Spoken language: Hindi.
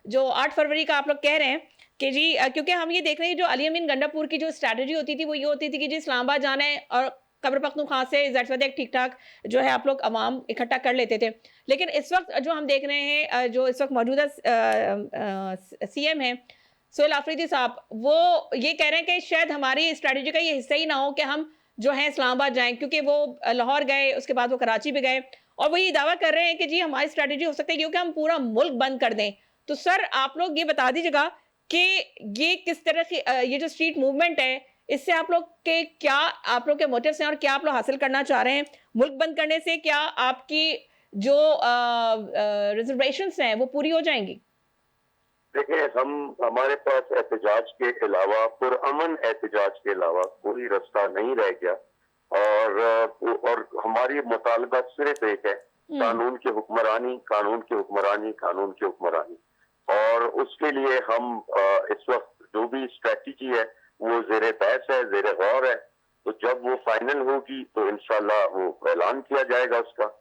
जो 8 फरवरी का आप लोग कह रहे हैं कि जी क्योंकि हम ये देख रहे हैं जो अली अमीन गंडापुर की जो स्ट्रैटेजी होती थी वो ये होती थी कि जी इस्लामाबाद जाना है और खैबर पख्तूनख्वा से ज़ैट्स ठीक-ठाक जो है आप लोग अवाम इकट्ठा कर लेते थे। लेकिन इस वक़्त जो हम देख रहे हैं जो इस वक़्त मौजूदा सीएम हैं सोहेल आफरीदी साहब, वो ये कह रहे हैं कि शायद हमारी स्ट्रैटेजी का ये हिस्सा ही ना हो कि हम जो है इस्लामाबाद जाएँ क्योंकि वो लाहौर गए, उसके बाद वो कराची भी गए और वो ये दावा कर रहे हैं कि जी हमारी स्ट्रैटेजी हो सकती है क्योंकि हम पूरा मुल्क बंद कर दें। तो सर आप लोग ये बता दीजिएगा कि ये किस तरह की ये जो स्ट्रीट मूवमेंट है, इससे आप लोग के क्या आप लोग के मोटिव्स हैं और क्या आप लोग हासिल करना चाह रहे हैं? मुल्क बंद करने से क्या आपकी जो रिज़र्वेशंस हैं वो पूरी हो जाएँगी? देखिए, हम हमारे पास एहतजाज के अलावा, पुरअमन एहतजाज के अलावा कोई रास्ता नहीं रह गया और हमारी मुतालबा सिर्फ एक है, हुँ, कानून की हुक्मरानी, कानून की हुक्मरानी, कानून की हुक्मरानी। और उसके लिए हम इस वक्त जो भी स्ट्रैटेजी है वो ज़ेरे बहस है, ज़ेरे गौर है। तो जब वो फाइनल होगी तो इंशाल्लाह वो ऐलान किया जाएगा उसका।